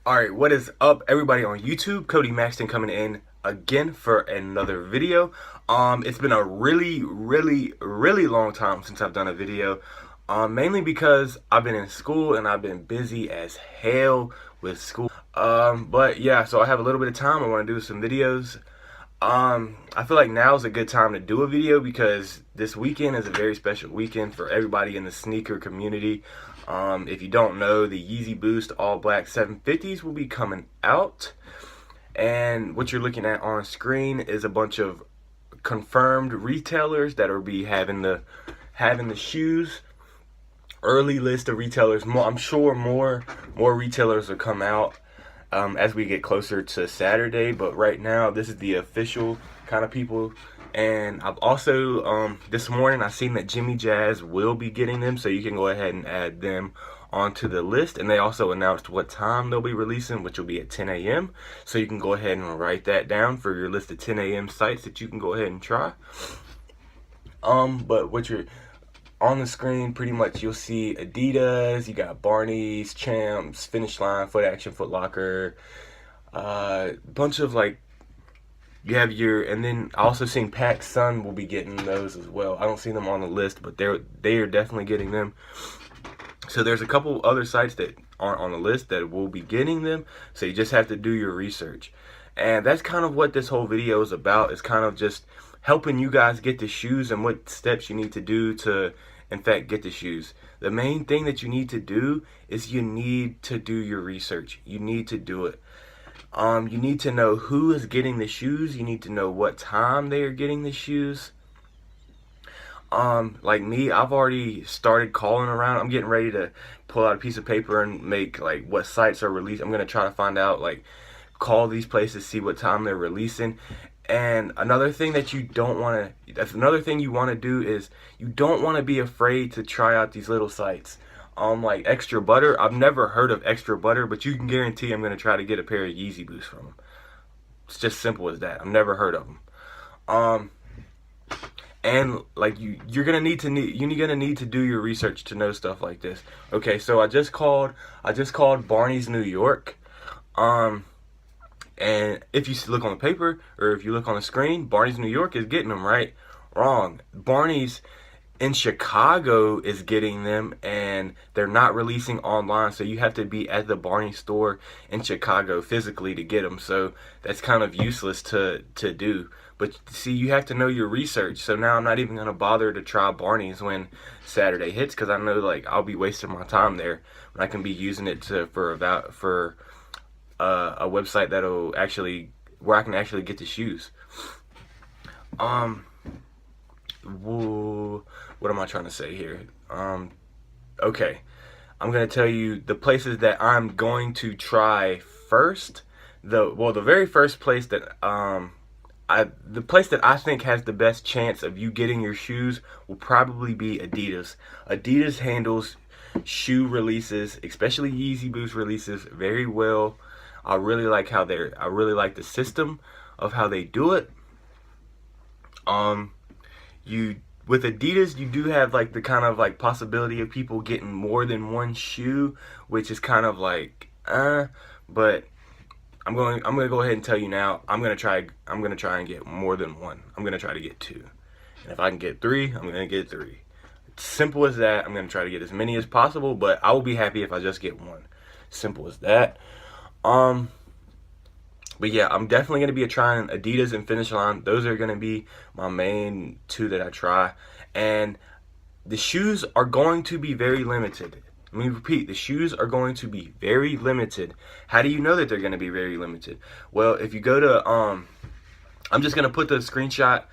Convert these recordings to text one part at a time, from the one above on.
Alright, what is up everybody on YouTube? Cody Maxton coming in again for another video. It's been a really long time since I've done a video. Mainly because I've been in school and I've been busy as hell with school. But yeah, so I have a little bit of time. I want to do some videos. I feel like now is a good time to do a video because this weekend is a very special weekend for everybody in the sneaker community. If you don't know, the Yeezy Boost All Black 750s will be coming out. And what you're looking at on screen is a bunch of confirmed retailers that will be having the shoes. Early list of retailers. I'm sure more retailers will come out as we get closer to Saturday, but right now this is the official kind of people. And I've also this morning I seen that Jimmy Jazz will be getting them, so you can go ahead and add them onto the list. And they also announced what time they'll be releasing, which will be at 10 a.m. so you can go ahead and write that down for your list of 10 a.m. sites that you can go ahead and try. But what you're on the screen, pretty much you'll see Adidas, you got Barney's, Champs, Finish Line, Foot Action, Foot Locker, bunch of like, you have your, and then I also seen PacSun will be getting those as well. I don't see them on the list, but they are definitely getting them. So there's a couple other sites that aren't on the list that will be getting them, so you just have to do your research. And that's kind of what this whole video is about. It's kind of just helping you guys get the shoes and what steps you need to do to, in fact, get the shoes. The main thing that you need to do is you need to do your research. You need to do it. You need to know who is getting the shoes. You need to know what time they are getting the shoes. Like me, I've already started calling around. I'm getting ready to pull out a piece of paper and make like what sites are released. I'm gonna try to find out, like, call these places, see what time they're releasing. And another thing that you don't want to, another thing you want to do is you don't want to be afraid to try out these little sites. Like Extra Butter. I've never heard of Extra Butter, but you can guarantee I'm going to try to get a pair of Yeezy Boosts from them. It's just simple as that. I've never heard of them. And like you're gonna need to do your research to know stuff like this. Okay, so I just called Barney's New York. And if you look on the paper or if you look on the screen, Barney's New York is getting them, right? Wrong. Barney's in Chicago is getting them, and they're not releasing online, so you have to be at the Barney store in Chicago physically to get them. So that's kind of useless to do. But see, you have to know your research. So now I'm not even gonna bother to try Barney's when Saturday hits, because I know like I'll be wasting my time there when I can be using it for a website that'll actually, where I can actually get the shoes. What am I trying to say here? Okay, I'm gonna tell you the places that I'm going to try first. The very first place that the place that I think has the best chance of you getting your shoes will probably be Adidas. Adidas handles shoe releases, especially Yeezy Boost releases, very well. I really like the system of how they do it. With Adidas, you do have like the kind of like possibility of people getting more than one shoe, which is kind of like but I'm going to go ahead and tell you now, I'm going to try and get more than one. I'm going to try to get two. And if I can get three, I'm going to get three. It's simple as that. I'm going to try to get as many as possible, but I will be happy if I just get one. Simple as that. But yeah, I'm definitely going to be trying Adidas and Finish Line. Those are going to be my main two that I try. And the shoes are going to be very limited. Let me repeat, the shoes are going to be very limited. How do you know that they're going to be very limited? Well, if you go to, I'm just going to put the screenshot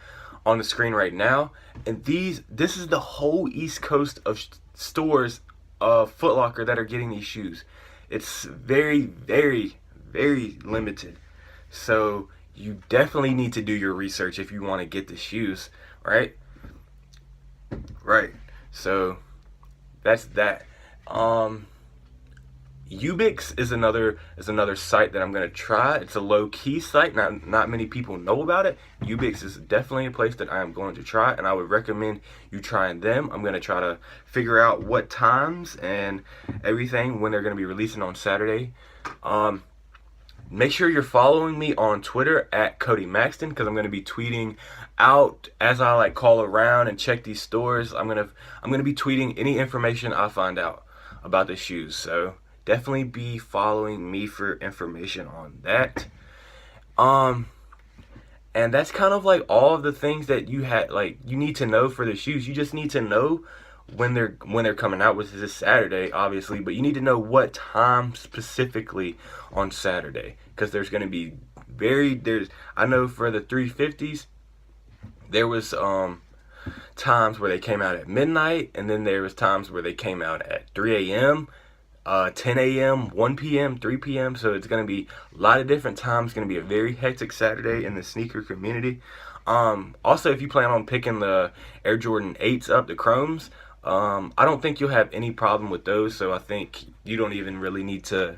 on the screen right now. And this is the whole East Coast of stores of Foot Locker that are getting these shoes. It's very limited. So you definitely need to do your research if you want to get the shoes, right? Right. So that's that. Ubix is another site that I'm gonna try. It's a low-key site. Not many people know about it. Ubix is definitely a place that I am going to try, and I would recommend you trying them. I'm gonna try to figure out what times and everything when they're gonna be releasing on Saturday. Make sure you're following me on Twitter at Cody Maxton, because I'm going to be tweeting out as I like call around and check these stores. I'm gonna be tweeting any information I find out about the shoes. So definitely be following me for information on that. And that's kind of like all of the things that you need to know for the shoes. You just need to know when they're coming out, which is this Saturday, obviously, but you need to know what time specifically on Saturday, because there's going to be I know for the 350s there was times where they came out at midnight, and then there was times where they came out at 3 a.m., 10 a.m., 1 p.m., 3 p.m. So it's going to be a lot of different times. It's going to be a very hectic Saturday in the sneaker community. Also, if you plan on picking the Air Jordan 8s up, the Chromes, I don't think you'll have any problem with those. So I think you don't even really need to.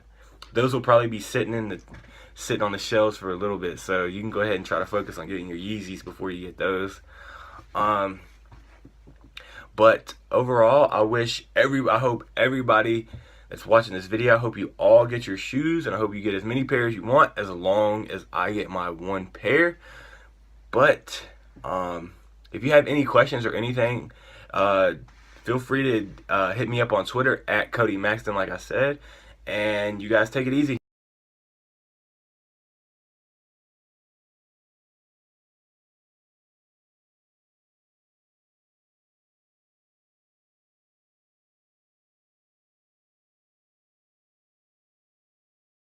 Those will probably be sitting on the shelves for a little bit. So you can go ahead and try to focus on getting your Yeezys before you get those. But overall, I hope everybody that's watching this video, I hope you all get your shoes, and I hope you get as many pairs you want, as long as I get my one pair. But if you have any questions or anything, feel free to hit me up on Twitter at Cody Maxton, like I said. And you guys take it easy.